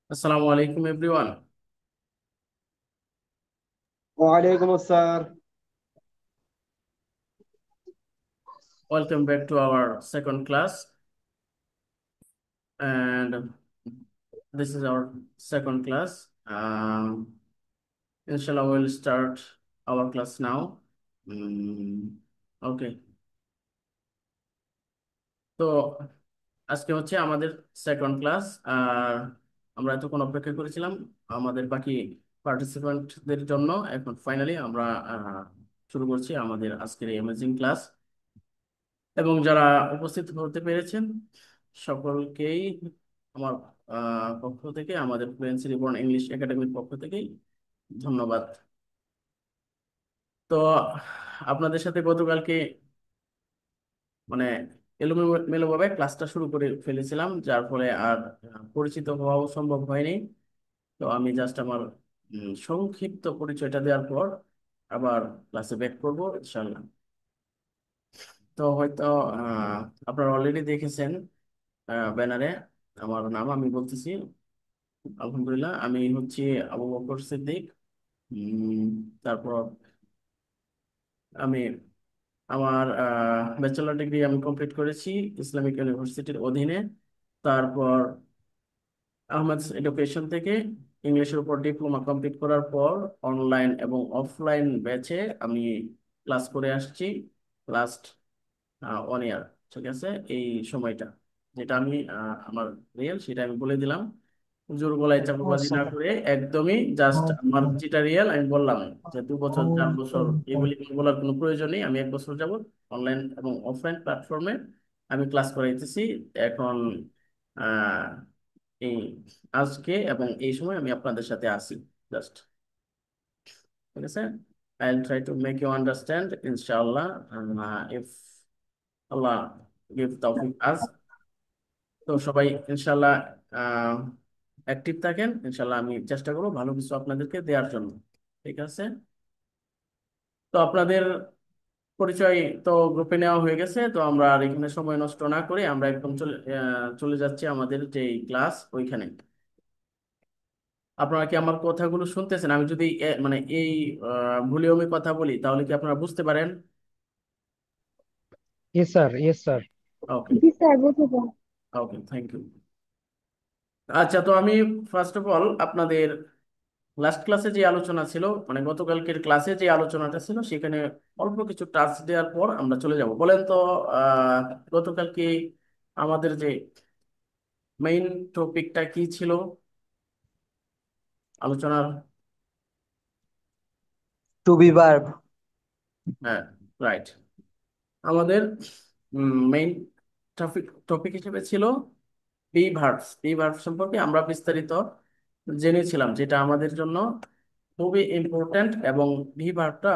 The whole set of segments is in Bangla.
Assalamu alaikum everyone. ওয়ালাইকুম আসসালাম। Welcome back to our second class, and this is our second class. Inshallah, we'll start our class now. Okay, তো আজকে হচ্ছে আমাদের সেকেন্ড ক্লাস। আর আমরা এতক্ষণ অপেক্ষা করেছিলাম আমাদের বাকি পার্টিসিপেন্টদের জন্য। এখন ফাইনালি আমরা শুরু করছি আমাদের আজকের এই অ্যামেজিং ক্লাস। এবং যারা উপস্থিত হতে পেরেছেন সকলকেই আমার পক্ষ থেকে, আমাদের ফ্লুয়েন্সি রিবর্ন ইংলিশ একাডেমির পক্ষ থেকেই ধন্যবাদ। তো আপনাদের সাথে গতকালকে মানে এলোমেলো ভাবে ক্লাসটা শুরু করে ফেলেছিলাম, যার ফলে আর পরিচিত হওয়াও সম্ভব হয়নি। তো আমি জাস্ট আমার সংক্ষিপ্ত পরিচয়টা দেওয়ার পর আবার ক্লাসে ব্যাক করবো ইনশাল্লাহ। তো হয়তো আহ, আপনারা অলরেডি দেখেছেন ব্যানারে আমার নাম। আমি বলতেছি, আলহামদুলিল্লাহ, আমি হচ্ছি আবু বকর সিদ্দিক। উম, তারপর আমি আমার ব্যাচেলর ডিগ্রি আমি কমপ্লিট করেছি ইসলামিক ইউনিভার্সিটির অধীনে। তারপর আহমেদ এডুকেশন থেকে ইংলিশের উপর ডিপ্লোমা কমপ্লিট করার পর অনলাইন এবং অফলাইন ব্যাচে আমি ক্লাস করে আসছি লাস্ট 1 ইয়ার। ঠিক আছে, এই সময়টা যেটা আমি আমার রিয়েল সেটা আমি বলে দিলাম, জোর গলায় চাপাবাজি না করে একদমই জাস্ট আমার যেটা রিয়েল আমি বললাম। যে 2 বছর 4 বছর এগুলি বলার কোনো প্রয়োজন নেই। আমি 1 বছর যাবত অনলাইন এবং অফলাইন প্ল্যাটফর্মে আমি ক্লাস করাইতেছি। এখন আহ এই আজকে এবং এই সময় আমি আপনাদের সাথে আছি জাস্ট। ঠিক আছে, I'll try to make you understand inshallah, if Allah give tawfiq us। তো সবাই ইনশাল্লাহ অ্যাক্টিভ থাকেন, ইনশাল্লাহ আমি চেষ্টা করবো ভালো কিছু আপনাদেরকে দেওয়ার জন্য। ঠিক আছে, তো আপনাদের পরিচয় তো গ্রুপে নেওয়া হয়ে গেছে। তো আমরা আর এখানে সময় নষ্ট না করে আমরা একদম চলে যাচ্ছি আমাদের যে ক্লাস ওইখানে। আপনারা কি আমার কথাগুলো শুনতেছেন? আমি যদি মানে এই ভলিউমে কথা বলি তাহলে কি আপনারা বুঝতে পারেন? Yes, sir. Yes, sir. ওকে, জি স্যার বুঝতে পারছি। ওকে, থ্যাংক ইউ। আচ্ছা, তো আমি ফার্স্ট অফ অল আপনাদের লাস্ট ক্লাসে যে আলোচনা ছিল, মানে গতকালকের ক্লাসে যে আলোচনাটা ছিল সেখানে অল্প কিছু টাচ দেওয়ার পর আমরা চলে যাব। বলেন তো, আহ গতকালকে আমাদের যে মেইন টপিকটা কি ছিল আলোচনার? To be verb. হ্যাঁ, রাইট। আমাদের মেইন টপিক টপিক হিসেবে ছিল বি ভার্বস। বি ভার্ব সম্পর্কে আমরা বিস্তারিত জেনেছিলাম, যেটা আমাদের জন্য খুবই ইম্পর্ট্যান্ট। এবং ভি ভার্বটা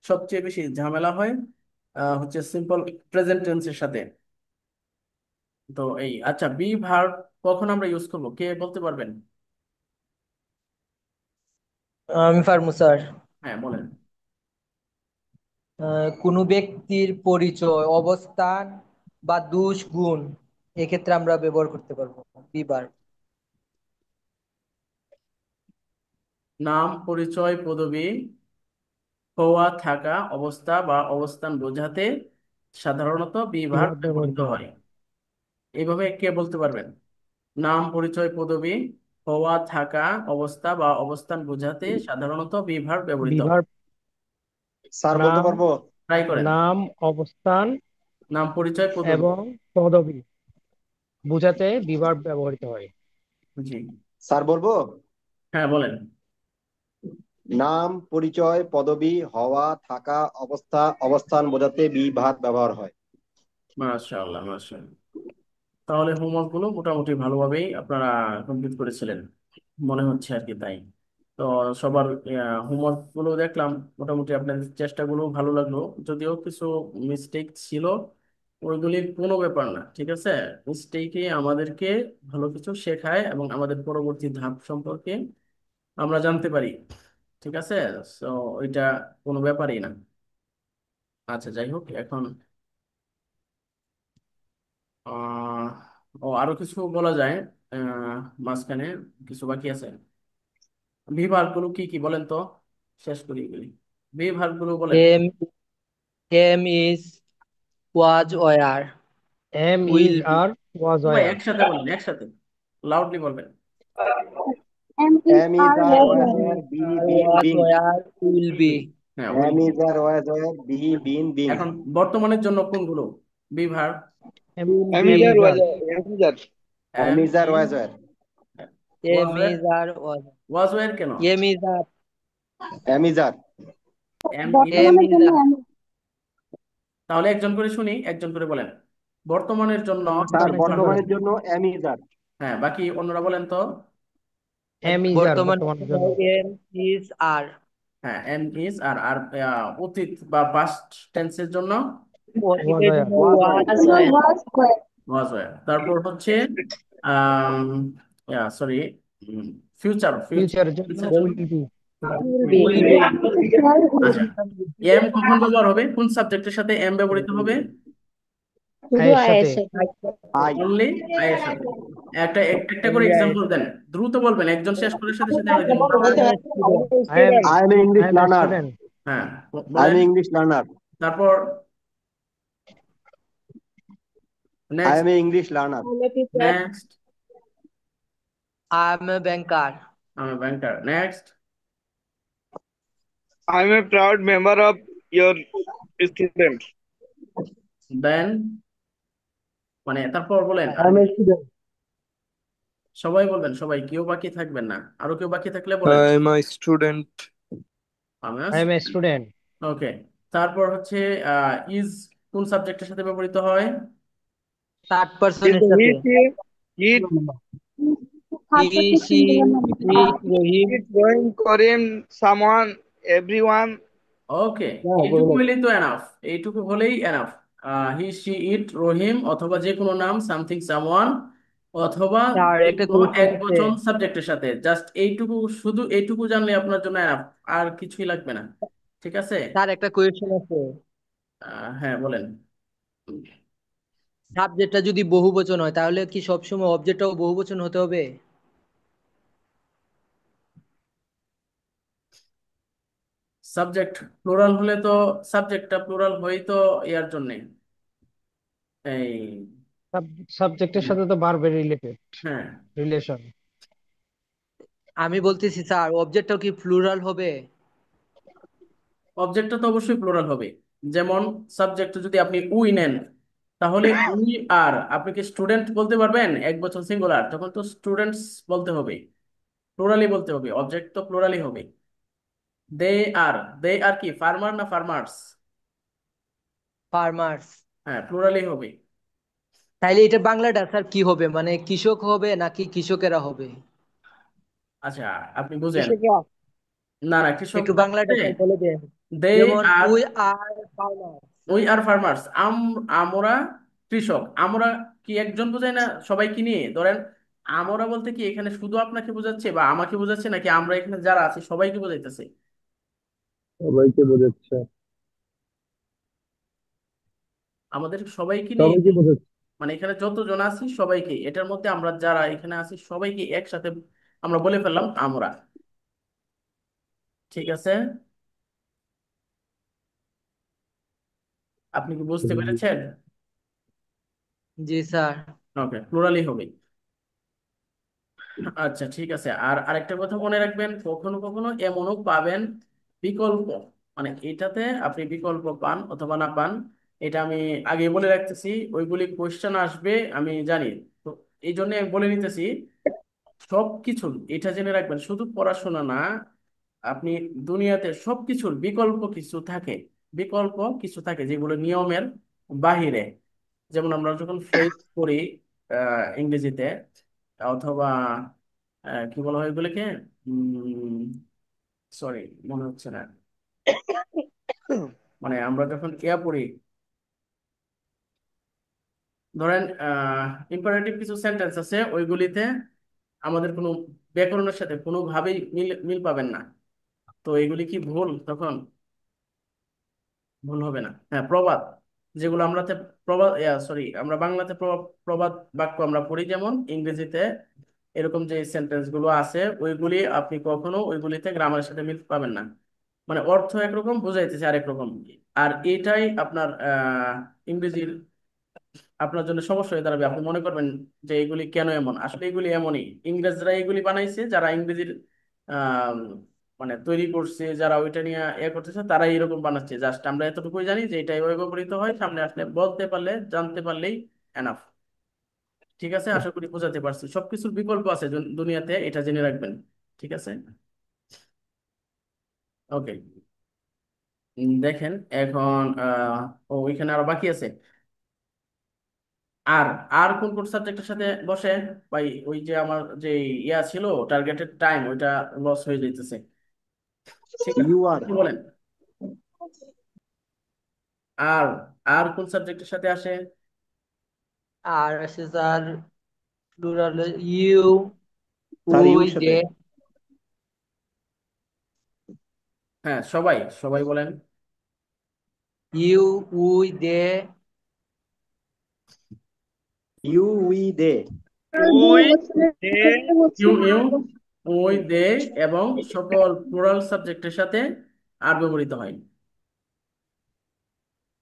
সবচেয়ে বেশি ঝামেলা হয় হচ্ছে সিম্পল প্রেজেন্ট টেন্সের সাথে। তো এই আচ্ছা, বি ভার্ব কখন আমরা ইউজ করবো কে বলতে পারবেন? আমি পারবো স্যার। হ্যাঁ, বলেন। কোনো ব্যক্তির পরিচয়, অবস্থান বা দোষ গুণ এক্ষেত্রে আমরা ব্যবহার করতে পারবো বি ভার্ব। নাম, পরিচয়, পদবি, হওয়া, থাকা, অবস্থা বা অবস্থান বোঝাতে সাধারণত বি ভার্ব কিভাবে ব্যবহৃত ব্যবহৃত হয়? হয়। এইভাবে কে বলতে পারবেন? নাম, পরিচয়, পদবি, হওয়া, থাকা, অবস্থা বা অবস্থান বোঝাতে সাধারণত বি ভার্ব ব্যবহৃত হয়। বিভার স্যার বলতে নাম, পারবো? ট্রাই করেন। নাম, অবস্থান নাম, পরিচয়, পদবি। এবং পদবি বোঝাতে বিভার ব্যবহৃত হয়। জি, স্যার বলবো। হ্যাঁ, বলেন। নাম, পরিচয়, পদবি, হওয়া, থাকা, অবস্থা, অবস্থান বোঝাতে বি ভার্ব ব্যবহার হয়। মাশাআল্লাহ, মাশাআল্লাহ। তাহলে হোমওয়ার্ক গুলো মোটামুটি ভালোভাবেই আপনারা কমপ্লিট করেছিলেন মনে হচ্ছে আর কি, তাই তো সবার হোমওয়ার্ক গুলো দেখলাম। মোটামুটি আপনাদের চেষ্টাগুলো ভালো লাগলো, যদিও কিছু মিস্টেক ছিল। ওইগুলি কোনো ব্যাপার না, ঠিক আছে। মিস্টেকই আমাদেরকে ভালো কিছু শেখায় এবং আমাদের পরবর্তী ধাপ সম্পর্কে আমরা জানতে পারি। ঠিক আছে, তো ওইটা কোনো ব্যাপারই না। আচ্ছা, যাই হোক, এখন আহ ও আরো কিছু বলা যায়। মাঝখানে কিছু বাকি আছে। ভি ভার্ব গুলো কি কি বলেন তো, শেষ করি এগুলি। ভি ভার্ব গুলো বলেন। Am am is, was, were, am will is be. Are was সবাই ওয়ার। একসাথে বলেন, একসাথে লাউডলি বলবেন। Am is are was am were is be are, been was, being. Were, will be. হ্যাঁ, will am be. Is are was were be been being. এখন বর্তমানের জন্য কোনগুলো be verb? Am will be. Am Amizar is was are Amizar. Am am is are is, was were. Was am were. Is are, was. Was were কেন? Am is are, am is are. Am is. Am is are. তাহলে একজন করে শুনি, একজন করে বলেন বর্তমানের জন্য। স্যার বর্তমানের জন্য বর্তমানের জন্য এম ইজ আর। হ্যাঁ, বাকি অন্যরা বলেন তো। এম ইজ আর বর্তমান বর্তমানের জন্য। এম ইজ আর। হ্যাঁ, এম ইজ। আর আর অতীত বা পাস্ট টেন্সের জন্য ওয়াজ অতীতের ওয়ার। জন্য was were. Was, were. Was were. তারপর হচ্ছে আম সরি, ফিউচার। ফিউচার ফিউচারের জন্য ফিউচার জন্য will be. Will be. Will be. আচ্ছা, এম কখন ব্যবহার হবে, কোন সাবজেক্টের সাথে এম ব্যবহৃত হবে? আয়ের সাথে। আই। অনলি আই এর সাথে। একটা একটা করে এক্সাম্পল দেন, দ্রুত বলবেন, একজন শেষ করার সাথে সাথে আরেকজন বলবে। I am I am I English am a learner. Student. হ্যাঁ, আই এম বলেন। English learner. তারপর I next. Am English learner. Next. I am a banker. আমি banker. Next. I'm a proud member of your student. Then, মানে তারপর বলেন আই আর এম স্টুডেন্ট। সবাই বলবেন, সবাই, কেউ বাকি থাকবেন না। আরো কেউ বাকি থাকলে বলেন। I'm a student. আমি আই এম এ স্টুডেন্ট। ওকে। তারপর হচ্ছে ইজ কোন সাবজেক্টের সাথে ব্যবহৃত হয়? থার্ড Is পার্সনের সাথে। he, it, he, she, it, Rahim. it going Korean, someone, everyone. Okay, এইটুকু হলেই তো এনাফ। এইটুকু হলেই এনাফ। হি, সি, ইট, রহিম, অথবা যে কোনো নাম, সামথিং, সামওয়ান, অথবা স্যার যে একটা কোনো কোয়েশ্চেন এক আছে। বচন সাবজেক্টের সাথে। জাস্ট এইটুকু, শুধু এইটুকু জানলে আপনার জন্য এনাফ, আর কিছুই লাগবে না। ঠিক আছে। স্যার একটা কোয়েশ্চেন আছে। হ্যাঁ, বলেন। সাবজেক্টটা যদি বহুবচন হয় তাহলে কি সবসময় অবজেক্টটাও বহুবচন হতে হবে? সাবজেক্ট প্লুরাল হলে তো, সাবজেক্টটা প্লুরাল হই তো ইয়ার জন্য, এই, সাবজেক্টের সাথে তো ভার্বের রিলেটেড হ্যাঁ, রিলেশন। আমি বলতেছি স্যার অবজেক্টটাও কি প্লুরাল হবে? অবজেক্টটা তো অবশ্যই প্লুরাল হবে। যেমন সাবজেক্ট যদি আপনি উই নেন, তাহলে উই আর, আপনি কি স্টুডেন্ট বলতে পারবেন এক বছর সিঙ্গুলার? তখন তো স্টুডেন্টস বলতে হবে, প্লুরালি বলতে হবে, অবজেক্ট তো প্লুরালি হবে। দে আর, দে আর কি ফার্মার না ফার্মার্স? ফার্মার্স। হ্যাঁ, প্লুরালি হবে। তাইলে এটা বাংলাটা স্যার কি হবে, মানে কৃষক হবে নাকি কৃষকেরা হবে? আচ্ছা, আপনি বুঝেন। Ishika. না না, কৃষক একটু না বাংলাটা বলতে, স্যার বলে দেন। দে যেমন are, we are farmer. We are farmers, আমরা কৃষক। আমরা কি একজন বোঝাই না, সবাই কি নিয়ে ধরেন। আমরা বলতে কি এখানে শুধু আপনাকে বোঝাচ্ছে বা আমাকে বোঝাচ্ছে, নাকি আমরা এখানে যারা আছি সবাইকে বোঝাইতেছে? সবাইকে বোঝাচ্ছে। আমাদের সবাইকে নিয়ে, সবাইকে বোঝাচ্ছে। মানে এখানে যতজন আছি সবাইকে, এটার মধ্যে আমরা যারা এখানে আছি সবাইকে একসাথে আমরা বলে ফেললাম আমরা। ঠিক আছে, আপনি কি বুঝতে পেরেছেন? জি স্যার। ওকে, প্লুরালি হবে। আচ্ছা, ঠিক আছে। আর আরেকটা কথা মনে রাখবেন, কখনো কখনো এমনও পাবেন বিকল্প, মানে এটাতে আপনি বিকল্প পান অথবা না পান, এটা আমি আগে বলে রাখতেছি। ওইগুলি কোয়েশ্চেন আসবে আমি জানি, তো এই জন্য আমি বলে নিতেছি। সবকিছুর এটা জেনে রাখবেন, শুধু পড়াশোনা না, আপনি দুনিয়াতে সবকিছুর বিকল্প কিছু থাকে। বিকল্প কিছু থাকে যেগুলো নিয়মের বাহিরে। যেমন আমরা যখন ফ্রেজ করি ইংরেজিতে, অথবা কি বলা হয় এগুলোকে, সরি, মনে হচ্ছে না, মানে আমরা যখন ইয়া পড়ি, ধরেন ইম্পারেটিভ কিছু সেন্টেন্স আছে, ওইগুলিতে আমাদের কোনো ব্যাকরণের সাথে কোনোভাবেই মিল মিল পাবেন না। তো এগুলি কি ভুল? তখন ভুল হবে না। হ্যাঁ, প্রবাদ। যেগুলো আমরাতে প্রবাদ, সরি, আমরা বাংলাতে প্রবাদ বাক্য আমরা পড়ি, যেমন ইংরেজিতে এরকম যে সেন্টেন্স গুলো আছে ওইগুলি আপনি কখনো ওইগুলিতে গ্রামারের সাথে মিল পাবেন না। মানে অর্থ একরকম, বোঝাইতেছে আরেক রকম। আর এটাই আপনার ইংরেজির আপনার জন্য সমস্যা হয়ে দাঁড়াবে। আপনি মনে করবেন যে এগুলি কেন এমন, আসলে এগুলি এমনই। ইংরেজরা এগুলি বানাইছে, যারা ইংরেজির আহ মানে তৈরি করছে, যারা ওইটা নিয়ে করতেছে, তারা এরকম বানাচ্ছে। জাস্ট আমরা এতটুকুই জানি যে এটা এভাবে ব্যবহৃত হয়, সামনে আসলে বলতে পারলে, জানতে পারলেই এনাফ। ঠিক আছে, আশা করি বোঝাতে পারছি। সবকিছুর বিকল্প আছে দুনিয়াতে, এটা জেনে রাখবেন। ঠিক আছে, ওকে। দেখেন এখন ওইখানে আরো বাকি আছে। আর আর কোন কোন সাবজেক্টের সাথে বসে ভাই? ওই যে আমার যে ইয়া ছিল, টার্গেটেড টাইম, ওইটা লস হয়ে যাইতেছে। ঠিক আছে, ইউ আর। কি বলেন? আর আর কোন সাবজেক্টের সাথে আসে? আর আছে sir plural you, sir we, your they. সাথে। হ্যাঁ, সবাই সবাই বলেন। You, we, they. You we they. We they you you, ওই দে এবং সকল প্লুরাল সাবজেক্টের সাথে আর ব্যবহৃত হয়।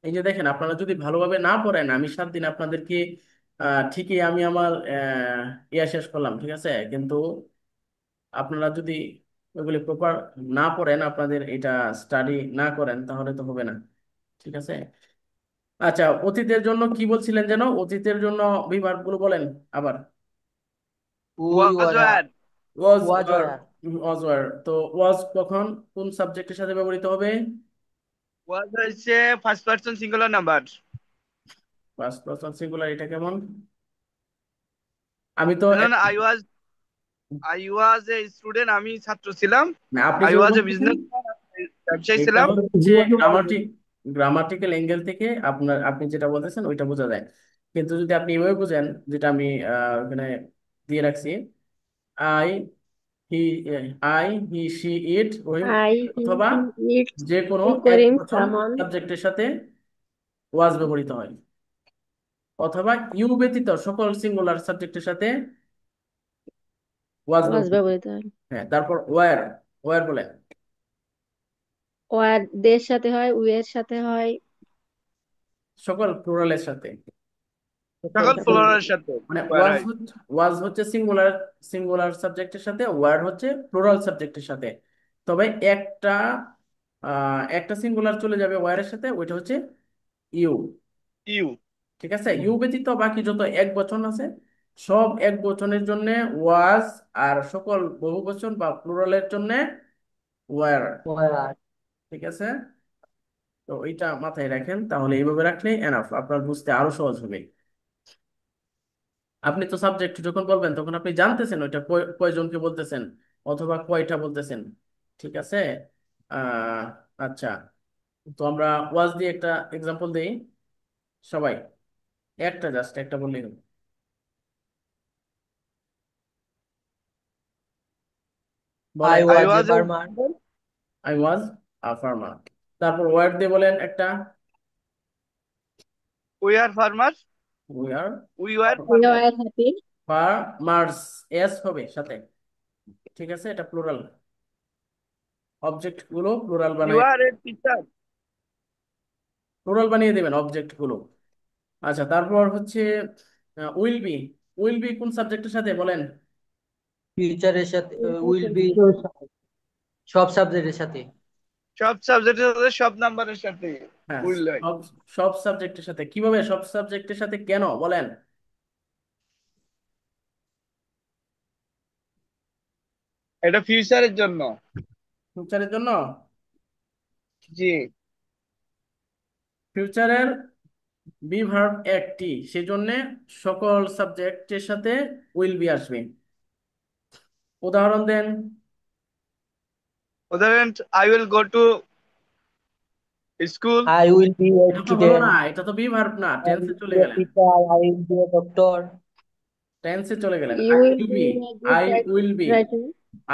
এই যে দেখেন, আপনারা যদি ভালোভাবে না পড়েন, আমি 7 দিন আপনাদেরকে ঠিকই আমি আমার ইয়া শেষ করলাম, ঠিক আছে, কিন্তু আপনারা যদি ওইগুলি প্রপার না পড়েন, আপনাদের এটা স্টাডি না করেন, তাহলে তো হবে না। ঠিক আছে। আচ্ছা, অতীতের জন্য কি বলছিলেন যেন? অতীতের জন্য বিভাগ গুলো বলেন আবার। We, was were. Were was was, are were. Was were. তো ওয়াজ কখন কোন সাবজেক্টের সাথে ব্যবহৃত হবে? ওয়াজ হচ্ছে first person singular number. First person singular, এটা কেমন? আমি তো যেমন আই ওয়াজ এ স্টুডেন্ট, আমি ছাত্র ছিলাম। না, আপনি আই যে ওয়াজ এ বলতেছেন বিজনেস, ব্যবসায়ী এটা ছিলাম। হচ্ছে গ্রামাটিক্যাল এঙ্গেল থেকে আপনি যেটা বলতেছেন ওইটা বোঝা যায়। কিন্তু যদি আপনি এভাবে বুঝেন, যেটা আমি ওখানে দিয়ে রাখছি, I he he she it, Rahim, I অথবা he it যে কোনো এক Karim বচন Saman সাবজেক্টের সাথে ওয়াজ ব্যবহৃত হয়, অথবা ইউ ব্যতীত সকল সিঙ্গুলার সাবজেক্টের সাথে ওয়াজ was ব্যবহৃত হয়। ব্যবহৃত হয়। হ্যাঁ, তারপর ওয়্যার, ওয়্যার বলে ও আর দের সাথে হয়, উই এর সাথে হয়, সকল প্লুরালের সাথে। সকল সকল ফ্লোরের সাথে মানে ওয়ার হয়। ওয়াজ হচ্ছে সিঙ্গুলার, সিঙ্গুলার সাবজেক্টের সাথে, ওয়ার্ড হচ্ছে প্লুরাল সাবজেক্টের সাথে। তবে একটা একটা সিঙ্গুলার চলে যাবে ওয়ারের সাথে, ওইটা হচ্ছে ইউ। ইউ। ঠিক আছে, ইউ ব্যতীত বাকি যত এক বচন আছে, সব এক বচনের জন্য ওয়াজ, আর সকল বহু বচন বা প্লুরালের জন্য ওয়ার। ওয়ারা। ঠিক আছে, তো এইটা মাথায় রাখেন, তাহলে এইভাবে রাখলে এনাফ, আপনার বুঝতে আরো সহজ হবে। আপনি তো সাবজেক্ট যখন বলবেন, তখন আপনি জানতেছেন ওইটা কয়জনকে বলতেছেন, অথবা কয়টা বলতেছেন। ঠিক আছে। আহ আচ্ছা, তো আমরা ওয়াজ দিয়ে একটা এক্সাম্পল দিই সবাই। একটা, জাস্ট একটা বললেই হবে। আই বলেন। I was A was A farmer. I was a farmer. তারপর ওয়ার্ড দিয়ে বলেন একটা। We are farmer. We R we were we farmer. are happy, farmers, S হবে সাথে। ঠিক আছে, এটা প্লুরাল। অবজেক্ট গুলো প্লুরাল ইউ বানায়, আর এ টিচার। প্লুরাল বানিয়ে দেবেন অবজেক্ট গুলো। আচ্ছা, তারপর হচ্ছে উইল বি। উইল বি কোন সাবজেক্টের সাথে বলেন? ফিউচারের সাথে উইল বি। future সব সাবজেক্টের সাথে। সব সাবজেক্টের সাথে, সব নাম্বারের সাথে হ্যাঁ, উইল হয়। সব সব সাবজেক্টের সাথে। কিভাবে সব সাবজেক্টের সাথে, কেন বলেন? এটা ফিউচারের জন্য। ফিউচারের জন্য। জি। ফিউচারের বি ভার্ব একটি, সেজন্য সকল সাবজেক্টের সাথে উইল বি আসবে। উদাহরণ দেন। উদাহরণ, I will go to school. I will be a এটা তো হলো না, স্টুডেন্ট। এটা তো বি ভার্ব না, আই টেন্সে উইল চলে বি এ গেলেন। Teacher. I will be a doctor. টেন্সে চলে গেলেন। you I will will be be, a good I will be, writer,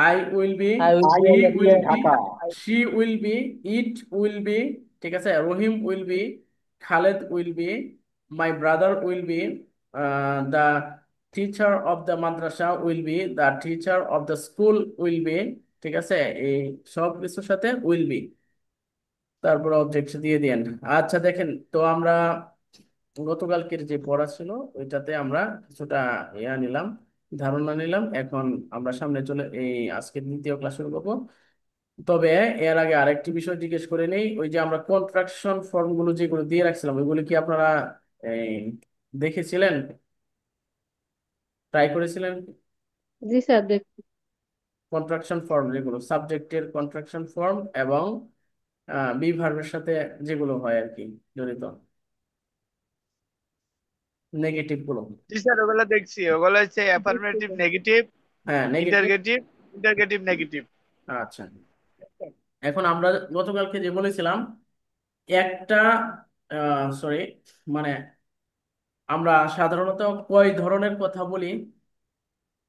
I will be, I will I be he will be will a be, Dhaka. She will be, it will be, ঠিক আছে, Rahim will be, Khaled will be, my brother will be, the teacher of the madrasa will be, the teacher of the school will be, ঠিক আছে, এই সব কিছুর সাথে will be তারপর অবজেক্ট দিয়ে দিয়েন। আচ্ছা দেখেন তো আমরা গতকালকের যে পড়া ছিল ওইটাতে আমরা কিছুটা নিলাম, ধারণা নিলাম। এখন আমরা সামনে চলে এই আজকের দ্বিতীয় ক্লাস শুরু করবো। তবে এর আগে আরেকটি বিষয় জিজ্ঞেস করে নেই, ওই যে আমরা কন্ট্রাকশন ফর্ম গুলো যেগুলো দিয়ে রাখছিলাম ওইগুলো কি আপনারা এই, দেখেছিলেন, ট্রাই করেছিলেন? জি স্যার, দেখ। কন্ট্রাকশন ফর্ম যেগুলো সাবজেক্টের কন্ট্রাকশন ফর্ম এবং বি ভার্বের সাথে যেগুলো হয় আর কি জড়িত, নেগেটিভ গুলো। জি স্যার, ওগুলো দেখছি। ওগুলো হচ্ছে অ্যাফার্মেটিভ, নেগেটিভ, হ্যাঁ, নেগেটিভ। Interrogative, interrogative, negative. আচ্ছা, এখন আমরা গতকালকে যে বলেছিলাম একটা, সরি, মানে আমরা সাধারণত কয় ধরনের কথা বলি,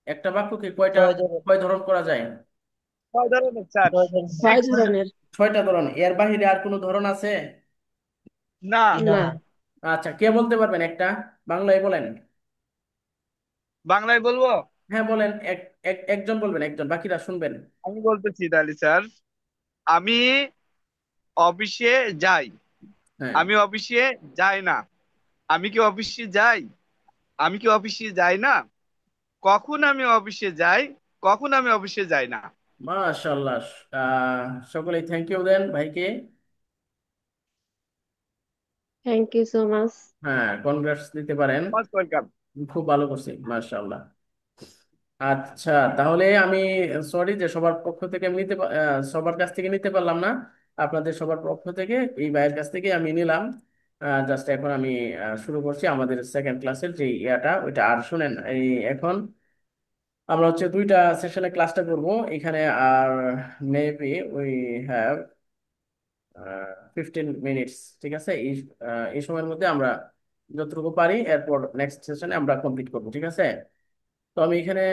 একটা বাক্যকে কয়টা, ছয় ধরনের। কয় ধরন করা যায়? কয় ধরনের স্যার? ছয় ধরনের। 6 সিক্স। ধরনের। 6টা ধরন, এর বাহিরে আর কোনো ধরন আছে? না। না। না। আচ্ছা, কে বলতে পারবেন একটা, বাংলায় বলেন। বাংলায় বলবো? হ্যাঁ বলেন, একজন বলবেন, একজন, বাকিরা শুনবেন। আমি বলতেছি তাহলে স্যার। আমি অফিসে যাই। হ্যাঁ, আমি অফিসে যাই না। আমি কি অফিসে যাই? আমি কি অফিসে যাই না? কখন আমি অফিসে যাই? কখন আমি অফিসে যাই না? মাশাআল্লাহ। সকলেই থ্যাংক ইউ দেন ভাইকে। Thank you so much. হ্যাঁ, কনগ্রাটস দিতে পারেন। Most welcome. খুব ভালো করছি, মাশাআল্লাহ। আচ্ছা, তাহলে আমি সরি যে সবার পক্ষ থেকে আমি সবার কাছ থেকে নিতে পারলাম না, আপনাদের সবার পক্ষ থেকে এই ভাইয়ের কাছ থেকে আমি নিলাম। জাস্ট এখন আমি শুরু করছি আমাদের সেকেন্ড ক্লাসের যে ইয়াটা ওইটা। আর শুনেন, এই এখন আমরা হচ্ছে 2টা সেশনে ক্লাসটা করব এখানে। আর মেবি উই হ্যাভ 15 মিনিটস, ঠিক আছে? এই সময়ের মধ্যে আমরা যতটুকু পারি এরপর নেক্সট সেশনে আমরা কমপ্লিট করব, ঠিক আছে? তো আমি এখানে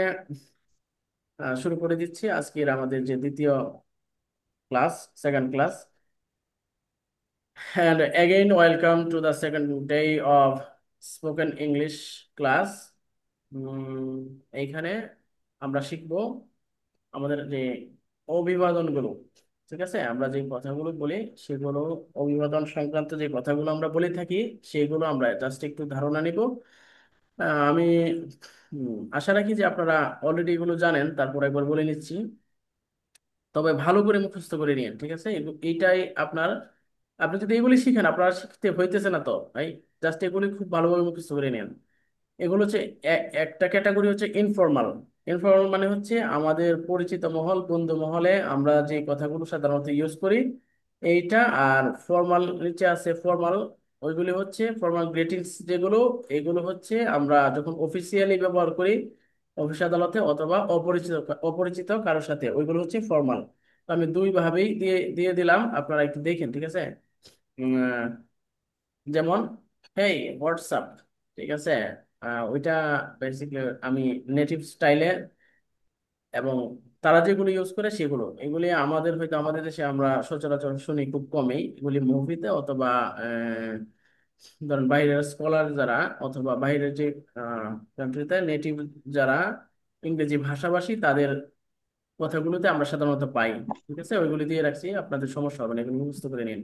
শুরু করে দিচ্ছি আজকের আমাদের যে দ্বিতীয় class, second class. And again, welcome to the second day of spoken English class. এইখানে আমরা শিখব আমাদের যে অভিবাদনগুলো, ঠিক আছে? আমরা যে কথাগুলো বলি সেগুলো, অভিবাদন সংক্রান্ত যে কথাগুলো আমরা বলে থাকি সেগুলো আমরা জাস্ট একটু ধারণা নিব। আমি আশা রাখি যে আপনারা অলরেডি এগুলো জানেন, তারপর একবার বলে নিচ্ছি। তবে ভালো করে মুখস্থ করে নিন, ঠিক আছে? এইটাই আপনার, আপনি যদি এগুলি শিখেন আপনার শিখতে হইতেছে না তো ভাই, জাস্ট এগুলি খুব ভালোভাবে মুখস্থ করে নিন। এগুলো হচ্ছে একটা ক্যাটাগরি হচ্ছে ইনফর্মাল। ইনফর্মাল মানে হচ্ছে আমাদের পরিচিত মহল, বন্ধু মহলে আমরা যে কথাগুলো সাধারণত ইউজ করি এইটা। আর ফর্মাল নিচে আছে ফর্মাল, ওইগুলি হচ্ছে ফর্মাল গ্রিটিংস যেগুলো, এগুলো হচ্ছে আমরা যখন অফিসিয়ালি ব্যবহার করি অফিস আদালতে অথবা অপরিচিত অপরিচিত কারোর সাথে, ওইগুলো হচ্ছে ফর্মাল। তো আমি দুই ভাবেই দিয়ে দিয়ে দিলাম, আপনারা একটু দেখেন, ঠিক আছে? যেমন হেই হোয়াটসঅ্যাপ, ঠিক আছে? ওইটা বেসিক্যালি আমি নেটিভ স্টাইলে, এবং তারা যেগুলো ইউজ করে সেগুলো, এগুলি আমাদের হয়তো আমাদের দেশে আমরা সচরাচর শুনি খুব কমই, এগুলি মুভিতে অথবা ধরেন বাইরের স্কলার যারা অথবা বাইরের যে কান্ট্রিতে নেটিভ যারা ইংরেজি ভাষাভাষী তাদের কথাগুলোতে আমরা সাধারণত পাই, ঠিক আছে? ওইগুলি দিয়ে রাখছি, আপনাদের সমস্যা হবে না, এগুলো মুখস্থ করে নিন।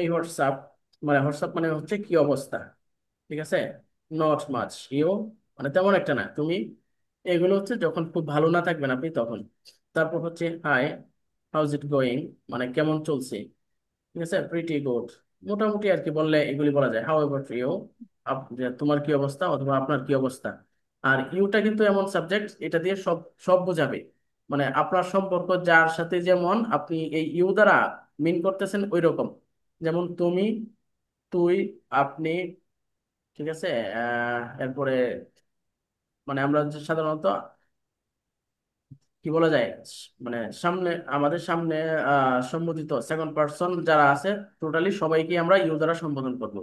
এই হোয়াটসঅ্যাপ, মানে হোয়াটসঅ্যাপ মানে হচ্ছে কি অবস্থা, ঠিক আছে? নট মাচ, ইউ মানে তেমন একটা না, তুমি। এগুলো হচ্ছে যখন খুব ভালো না থাকবেন আপনি তখন। তারপর হচ্ছে হাই, হাউজ ইট গোয়িং, মানে কেমন চলছে, ঠিক আছে? প্রিটি গুড, মোটামুটি আর কি বললে এগুলি বলা যায়। হাউ এভার ইউ, তোমার কি অবস্থা অথবা আপনার কি অবস্থা। আর ইউটা কিন্তু এমন সাবজেক্ট, এটা দিয়ে সব সব বোঝাবে, মানে আপনার সম্পর্ক যার সাথে যেমন আপনি এই ইউ দ্বারা মিন করতেছেন ওই রকম। যেমন তুমি, তুই, আপনি, ঠিক আছে? এরপরে মানে আমরা যে সাধারণত কি বলা যায়, মানে সামনে, আমাদের সামনে সম্বোধিত সেকেন্ড পার্সন যারা আছে টোটালি সবাইকে আমরা ইউ দ্বারা সম্বোধন করব।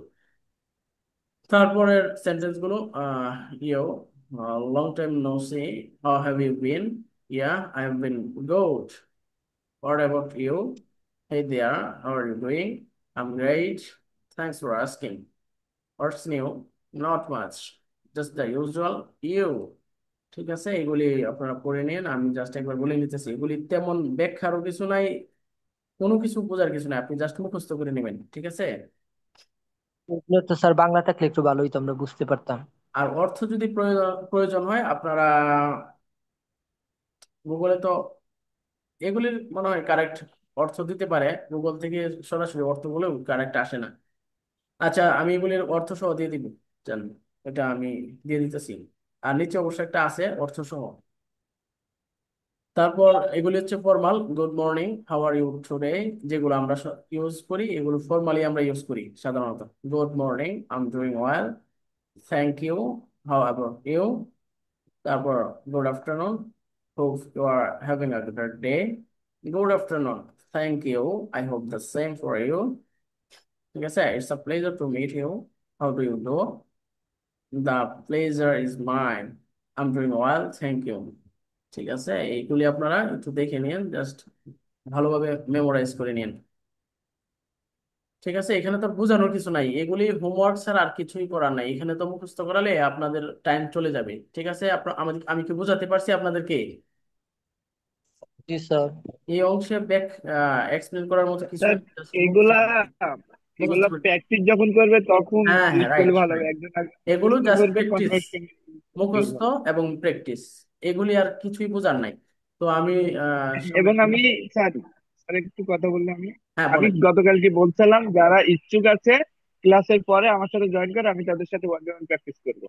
তারপরের সেন্টেন্স গুলো, you, long time no see, how have you been, yeah I have been good, what about you, hey there, how are you doing, I'm great, Thanks for asking. What's new? Not much. Just the usual. You. ঠিক আছে, এগুলি আপনারা পড়ে নিন, আমি জাস্ট একবার বলে নিতেছি, এগুলি তেমন ব্যাখ্যারও কিছু নাই, কোনো কিছু বোঝার কিছু নাই, আপনি জাস্ট মুখস্থ করে নেবেন, ঠিক আছে। এগুলো তো স্যার বাংলা থাকলে একটু ভালো হইতো, আমরা বুঝতে পারতাম। আর অর্থ যদি প্রয়োজন প্রয়োজন হয় আপনারা গুগলে তো এগুলির মনে হয় কারেক্ট অর্থ দিতে পারে, গুগল থেকে সরাসরি অর্থগুলো কারেক্ট আসে না। আচ্ছা, আমি এগুলির অর্থ সহ দিয়ে দিব, জান, এটা আমি দিয়ে দিতেছি। আর নিচে অবশ্য একটা আছে অর্থ সহ। তারপর এগুলি হচ্ছে formal, good morning, how are you today, যেগুলো আমরা ইউজ করি, এগুলো ফর্মালি আমরা ইউজ করি সাধারণত। Good morning, I am doing well, thank you, how about you. তারপর good afternoon, hope you are having a good day, good afternoon, thank you, I hope the same for you. ঠিক আছে, it's a pleasure to meet you, how do you do, the pleasure is mine, I am doing well, thank you. ঠিক আছে, এইগুলি আপনারা একটু দেখে নিন, জাস্ট ভালোভাবে মেমোরাইজ করে নিন। ঠিক আছে, এখানে তো বোঝানোর কিছু নাই, এগুলি হোমওয়ার্ক ছাড়া আর কিছুই করার নাই, এখানে তো মুখস্থ করালে আপনাদের টাইম চলে যাবে। ঠিক আছে, আমাদের আমি কি বোঝাতে পারছি আপনাদেরকে? জি স্যার। এই অংশে ব্যাক এক্সপ্লেন করার মতো কিছু স্যার নেই, just মুখস্থ এগুলা মুখস্থ এগুলা করে। প্র্যাকটিস যখন করবে তখন হ্যাঁ হ্যাঁ, ইউজ করলে রাইট ভালো হবে, রাইট, একজন এগুলো মুখস্থ জাস্ট করবে প্র্যাকটিস, কনভার্সেশন মুখস্থ এবং প্র্যাকটিস, এগুলি আর কিছুই বোঝার নাই। তো আমি এবং সবাইকে, আমি স্যার স্যার একটু কথা বললে আমি হ্যাঁ আমি বলেন। গতকালকে বলছিলাম যারা ইচ্ছুক আছে ক্লাসের পরে আমার সাথে জয়েন করে, আমি তাদের সাথে ওয়ান প্র্যাকটিস করবো।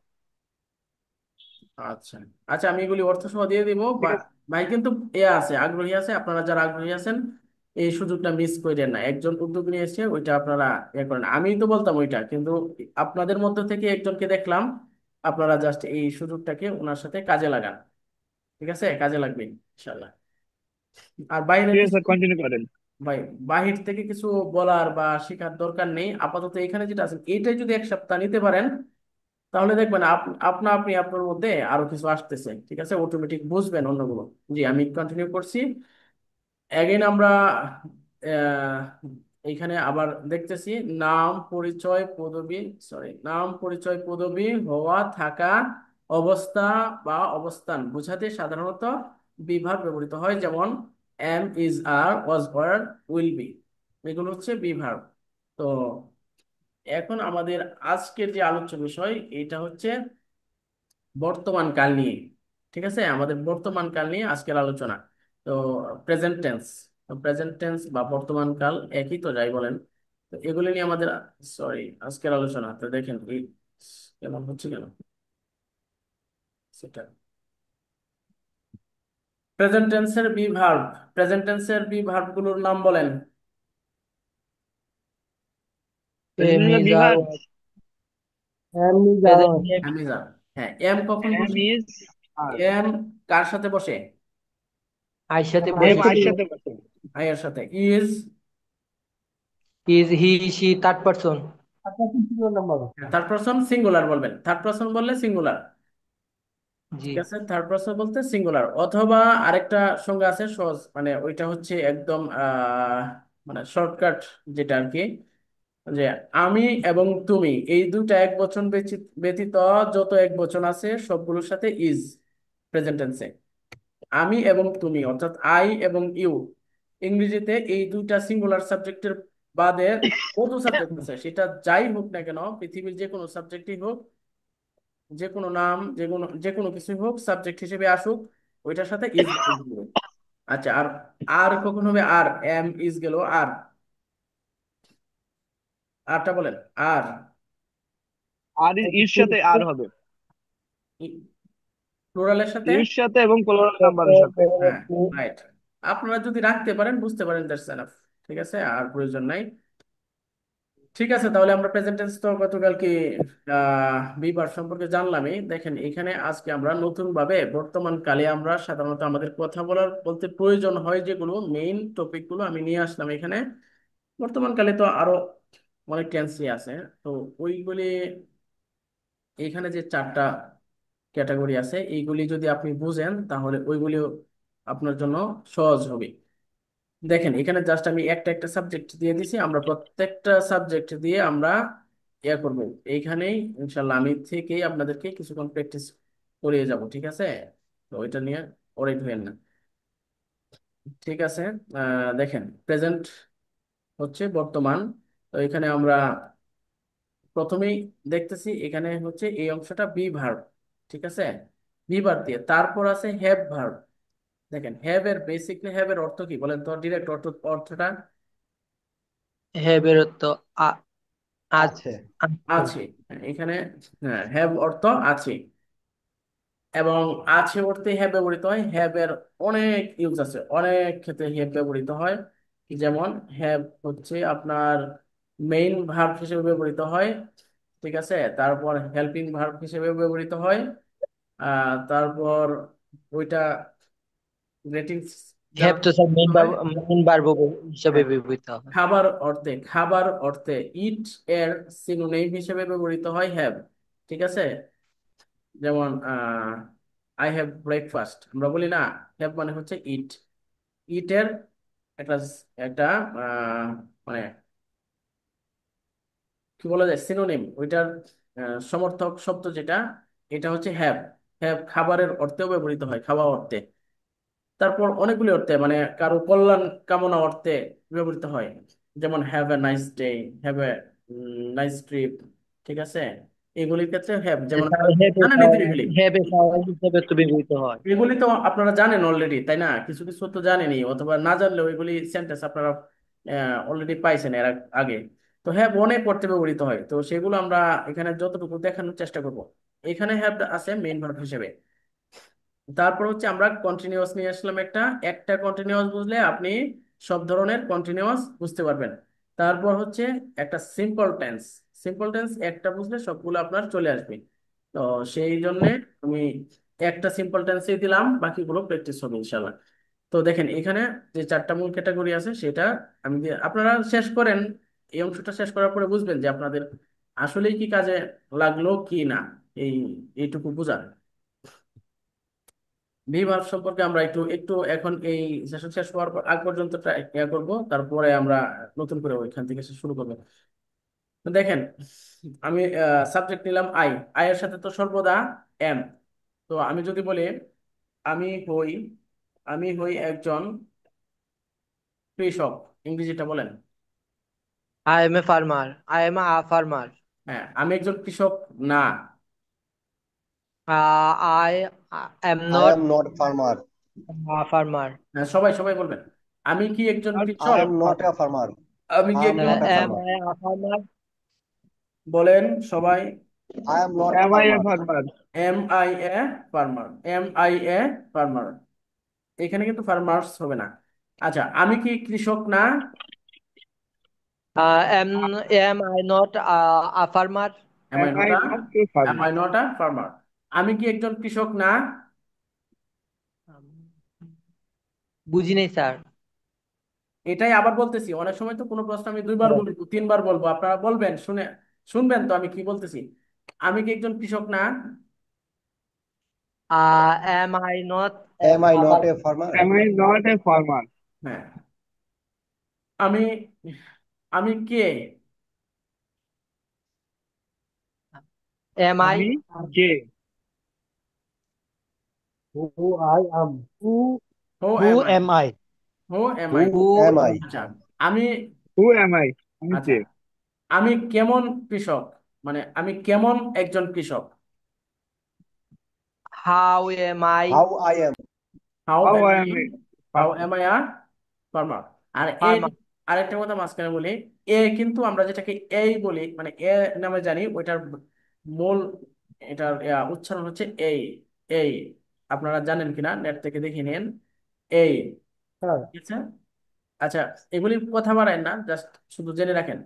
আচ্ছা আচ্ছা, আমি এগুলি অর্থ সহ দিয়ে দিব। ঠিক আছে। ভাই কিন্তু এ আছে, আগ্রহী আছে, আপনারা যারা আগ্রহী আছেন এই সুযোগটা মিস করেন না, একজন উদ্যোগ নিয়ে এসে ওইটা আপনারা ইয়ে করেন। আমি তো বলতাম ওইটা, কিন্তু আপনাদের মধ্য থেকে একজনকে দেখলাম, আপনারা জাস্ট এই সুযোগটাকে ওনার সাথে কাজে লাগান। ঠিক আছে, কাজে লাগবে ইনশাল্লাহ। আর বাইরের ঠিক আছে কিছু, স্যার, কন্টিনিউ করেন। ভাই বাহির থেকে কিছু বলার বা শেখার দরকার নেই, আপাতত এখানে যেটা আছে এইটাই যদি এক সপ্তাহ নিতে পারেন, তাহলে দেখবেন আপনা আপনি আপনার মধ্যে আরো কিছু আসতেছে। ঠিক আছে, অটোমেটিক বুঝবেন অন্যগুলো। জি, আমি কন্টিনিউ করছি। এগেইন আমরা আহ, এইখানে আবার দেখতেছি নাম পরিচয় পদবি, সরি, নাম পরিচয় পদবি, হওয়া থাকা, অবস্থা বা অবস্থান বোঝাতে সাধারণত বিভাগ ব্যবহৃত হয়, যেমন am, is, are, was, were, will be, এগুলো হচ্ছে বিভাগ। তো এখন আমাদের আজকের যে আলোচ্য বিষয় এটা হচ্ছে বর্তমান কাল নিয়ে। ঠিক আছে, আমাদের বর্তমান কাল নিয়ে আজকের আলোচনা। তো প্রেজেন্ট টেন্স, প্রেজেন্ট টেন্স বা বর্তমান কাল একই তো, যাই বলেন। তো এগুলো নিয়ে আমাদের, সরি, আজকের আলোচনা। তো দেখেন এই কেমন হচ্ছে কেন সেটা, প্রেজেন্ট টেন্সের বি ভার্ব, প্রেজেন্ট টেন্সের বি ভার্ব গুলোর নাম বলেন। এম প্রেজেন্ট ইজ আর, বিভাগ প্রেজেন্ট অ্যামিজার, হ্যাঁ, এম কখন এম বসে? ইজ আর, এম কার সাথে বসে? আয়ের সাথে এম বসে। আই সাথে বসে। আয়ের সাথে। Is, is he she third person. Third person singular বলবেন, থার্ড পারসন বললে সিঙ্গুলার। জি। ঠিক আছে, থার্ড পারসন বলতে সিঙ্গুলার, অথবা আরেকটা সংজ্ঞা আছে সহজ, মানে ওইটা হচ্ছে একদম মানে শর্টকাট যেটা আর কি, যে আমি এবং তুমি এই দুইটা এক বচন ব্যতীত যত এক বচন আছে সবগুলোর সাথে ইজ প্রেজেন্ট টেন্সে। আমি এবং তুমি অর্থাৎ আই এবং ইউ, ইংরেজিতে এই দুইটা সিঙ্গুলার সাবজেক্টের বাদে কত সাবজেক্ট আছে, সেটা যাই হোক না কেন, পৃথিবীর যে কোনো সাবজেক্টই হোক, যে কোনো নাম, যে কোনো কিছুই হোক, সাবজেক্ট হিসেবে আসুক, ওইটার সাথে ইজ দিবে। আচ্ছা, আর আর কখন হবে? আর এম ইজ গেল, আর আরটা বলেন। আর আর ইর সাথে আর হবে, প্লুরালের সাথে, ইর সাথে এবং প্লুরাল নাম্বারের সাথে। হ্যাঁ, রাইট। আপনারা যদি রাখতে পারেন, বুঝতে পারেন, দ্যাটস এনাফ। ঠিক আছে, আর প্রয়োজন নাই। ঠিক আছে, তাহলে আমরা প্রেজেন্ট টেন্স তো গতকালকে বিভার সম্পর্কে জানলামই। দেখেন এখানে আজকে আমরা নতুন ভাবে বর্তমান কালে আমরা সাধারণত আমাদের কথা বলার বলতে প্রয়োজন হয় যেগুলো মেইন টপিক গুলো আমি নিয়ে আসলাম এখানে। বর্তমান কালে তো আরো অনেক টেন্সই আছে, তো ওইগুলি এখানে যে চারটা ক্যাটাগরি আছে এইগুলি যদি আপনি বুঝেন তাহলে ওইগুলিও আপনার জন্য সহজ হবে। দেখেন এখানে জাস্ট আমি একটা একটা সাবজেক্ট দিয়ে দিছি, আমরা প্রত্যেকটা সাবজেক্ট দিয়ে আমরা করব এইখানেই। ইনশাল্লাহ আমি থেকেই আপনাদেরকে কিছুক্ষণ প্র্যাকটিস করিয়ে যাব, ঠিক আছে? তো ওইটা নিয়ে ওরাইট হইেন না, ঠিক আছে? দেখেন প্রেজেন্ট হচ্ছে বর্তমান। তো এখানে আমরা প্রথমেই দেখতেছি এখানে হচ্ছে এই অংশটা বি ভার্ব, ঠিক আছে? বি ভার্ব দিয়ে তারপর আছে হ্যাভ ভার্ব। দেখেন হ্যাভ এর বেসিকলি হ্যাভ এর অর্থ কি বলেন তো, ডিরেক্ট অর্থটা? হ্যাঁ বেরোতো আ- আজ আছে। আছে। আছে। এখানে হ্যাঁ হ্যাভ অর্থ আছে, এবং আছে অর্থে হ্যাভ ব্যবহৃত হয়। হ্যাভ এর অনেক ইউজ আছে, অনেক ক্ষেত্রে হ্যাভ ব্যবহৃত হয়। যেমন হ্যাভ হচ্ছে আপনার মেইন ভার্ব হিসেবে ব্যবহৃত হয়, ঠিক আছে? তারপর হেল্পিং ভার্ব হিসেবে ব্যবহৃত হয়। তারপর ওইটা গ্রেটিংস হ্যাভ তো স্যার জানানো মেইন হয়। মেইন ভার্ব হিসাবে হ্যাঁ, ব্যবহৃত হয়। খাবার অর্থে ইট এর সিনোনিম হিসেবে ব্যবহৃত হয় হ্যাভ, ঠিক আছে? যেমন আই হ্যাভ ব্রেকফাস্ট আমরা বলি না, হ্যাভ মানে হচ্ছে ইট। ইটের একটা একটা মানে কি বলা যায়, সিনোনিম, ওইটার সমর্থক শব্দ যেটা, এটা হচ্ছে হ্যাভ। হ্যাভ খাবারের অর্থেও ব্যবহৃত হয়, খাওয়া অর্থে। তারপর অনেকগুলি অর্থে মানে কারো কল্যাণ কামনা অর্থে ব্যবহৃত হয়। যেমন have a nice day, have a nice trip, ঠিক আছে? এগুলির ক্ষেত্রে হ্যাভ, যেমন স্যার জানেন এগুলি। হ্যাভ হিসাবে তো ব্যবহৃত হয়। এগুলি তো আপনারা জানেন অলরেডি, তাই না? কিছু কিছু তো জানেনই, অথবা না জানলেও এগুলি সেন্টেন্স আপনারা অলরেডি পাইছেন এর আগে। তো হ্যাভ অনেক করতে ব্যবহৃত হয়, তো সেগুলো আমরা এখানে যতটুকু দেখানোর চেষ্টা করব। এখানে হ্যাভ আছে মেইন ভার্ব হিসেবে। তারপর হচ্ছে আমরা কন্টিনিউয়াস নিয়ে আসলাম একটা। একটা কন্টিনিউয়াস বুঝলে আপনি সব ধরনের কন্টিনিউয়াস বুঝতে পারবেন। তারপর হচ্ছে একটা সিম্পল টেন্স। সিম্পল টেন্স একটা বুঝলে সবগুলো আপনার চলে আসবে। তো সেই জন্য আমি একটা সিম্পল টেন্সই দিলাম, বাকিগুলো প্র্যাকটিস হবে ইনশাল্লাহ। তো দেখেন এখানে যে চারটা মূল ক্যাটাগরি আছে সেটা আমি আপনারা শেষ করেন। এই অংশটা শেষ করার পরে বুঝবেন যে আপনাদের আসলেই কি কাজে লাগলো কি না, এই এইটুকু বোঝা। বিভাগ সম্পর্কে আমরা একটু একটু এখন এই সেশন শেষ হওয়ার আগ পর্যন্ত করব, তারপরে আমরা নতুন করে ওইখান থেকে শুরু করবো। তো দেখেন আমি সাবজেক্ট নিলাম আই। আই এর সাথে তো সর্বদা এম। তো আমি যদি বলি আমি হই আমি হই একজন কৃষক, ইংরেজিটা বলেন। I am a farmer. I am a farmer. হ্যাঁ, আমি একজন কৃষক না। I am I not am not farmer. A farmer. হ্যাঁ, সবাই সবাই বলবেন আমি কি একজন আই কৃষক। Am not a farmer. আমি কি আই এম একজন not a am farmer. I a farmer. বলেন সবাই। I am not a Am I a farmer. farmer? Am I a farmer, am I a farmer. এখানে কিন্তু ফার্মার্স হবে না। আচ্ছা, আমি কি কৃষক না? Am am I not a farmer. Am I Am not I a not a am farmer? I not a farmer. আমি কি একজন কৃষক না? বুঝি নাই স্যার। এটাই আবার বলতেছি, অনেক সময় তো কোনো প্রশ্ন আমি দুইবার বলবো, তিনবার বলবো, আপনারা বলবেন, শুনবেন তো আমি কি বলতেছি। আমি কি একজন কৃষক না? Am I not am I a not a farmer. Farmer. Am I not a farmer? হ্যাঁ। আমি আমি কে? এম আই আমি কে? Who I am. Who Who am I am I? Who am who I who am I. আচ্ছা, আমি Who am I? আমি আচ্ছা কে? আমি কেমন কৃষক, মানে আমি কেমন একজন কৃষক। How am I how I am. How How am I I am a how farmer? Am I a farmer. আর ফার্মার। আরেকটা কথা মাঝখানে বলি, কিন্তু আমরা যেটাকে এই বলি, মানে নামে জানি, ওইটার মূল এটার উচ্চারণ হচ্ছে এই। আপনারা জানেন কিনা নেট থেকে দেখে নিন। এই, স্যার, ঠিক আছে? আচ্ছা, এগুলি কথা বাড়ায় না, জাস্ট শুধু জেনে রাখেন।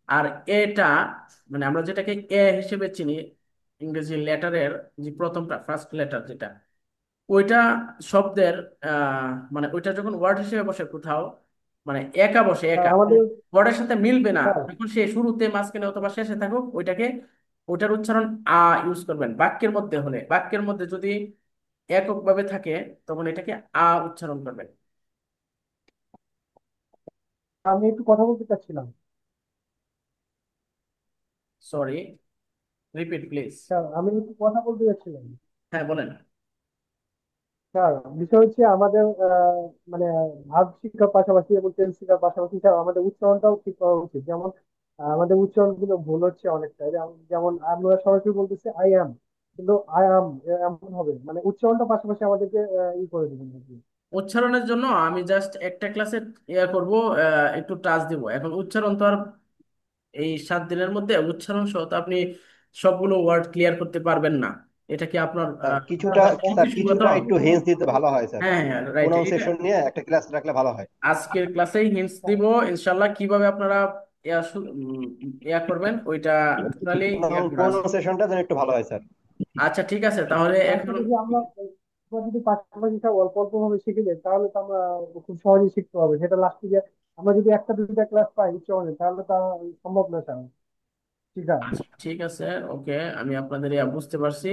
আর এটা মানে আমরা যেটাকে হিসেবে চিনি, ইংরেজি লেটারের যে প্রথমটা ফার্স্ট লেটার যেটা, ওইটা শব্দের মানে ওইটা যখন ওয়ার্ড হিসেবে বসে কোথাও, মানে একা বসে স্যার, একা, আমাদের ওয়ার্ডের সাথে মিলবে না, স্যার, তখন সে শুরুতে মাঝখানে অথবা শেষে থাকুক, ওইটার উচ্চারণ ইউজ করবেন। বাক্যের মধ্যে হলে, বাক্যের মধ্যে যদি এককভাবে থাকে তখন এটাকে উচ্চারণ করবেন। আমি একটু কথা বলতে চাচ্ছিলাম। Sorry, repeat please. স্যার আমি একটু কথা বলতে চাচ্ছিলাম। হ্যাঁ, বলেন। স্যার বিষয় হচ্ছে আমাদের মানে ভাব শিক্ষার পাশাপাশি এবং টেন্স শিক্ষার পাশাপাশি স্যার আমাদের উচ্চারণটাও ঠিক করা উচিত। যেমন আমাদের উচ্চারণ গুলো ভুল হচ্ছে অনেকটা। যেমন আমরা সরাসরি বলতেছি আই অ্যাম, কিন্তু আই অ্যাম এমন হবে, মানে উচ্চারণটা পাশাপাশি আমাদেরকে ই করে দেবেন আর কি। উচ্চারণের জন্য আমি জাস্ট একটা ক্লাসে করব, একটু টাচ দিব। এখন উচ্চারণ তো আর এই 7 দিনের মধ্যে উচ্চারণ সহ তো আপনি সবগুলো ওয়ার্ড ক্লিয়ার করতে পারবেন না। এটা কি আপনার স্যার না কিছুটা, না স্যার যুক্তিসঙ্গত? কিছুটা একটু হিন্টস দিতে ভালো হয় স্যার। হ্যাঁ, হ্যাঁ, রাইট। এটা প্রোনাউন্সিয়েশন নিয়ে একটা ক্লাস রাখলে ভালো হয়। আজকের ক্লাসেই হিন্টস দিব ইনশাল্লাহ, কিভাবে আপনারা ইয়া করবেন ওইটা টোটালি ইয়া করা আছে। প্রোনাউন্সিয়েশনটা যেন একটু ভালো হয় স্যার। আচ্ছা, ঠিক আছে তাহলে এখন। পাশাপাশি আমরা যদি পাশাপাশি সব অল্প অল্প ভাবে শিখে যাই তাহলে তো আমরা খুব সহজেই শিখতে হবে। সেটা লাস্টে গিয়ে আমরা যদি একটা দুইটা ক্লাস পাই উচ্চারণে তাহলে তা সম্ভব না স্যার। ঠিক আছে। আচ্ছা, ঠিক আছে, ওকে, আমি আপনাদের ইয়া বুঝতে পারছি।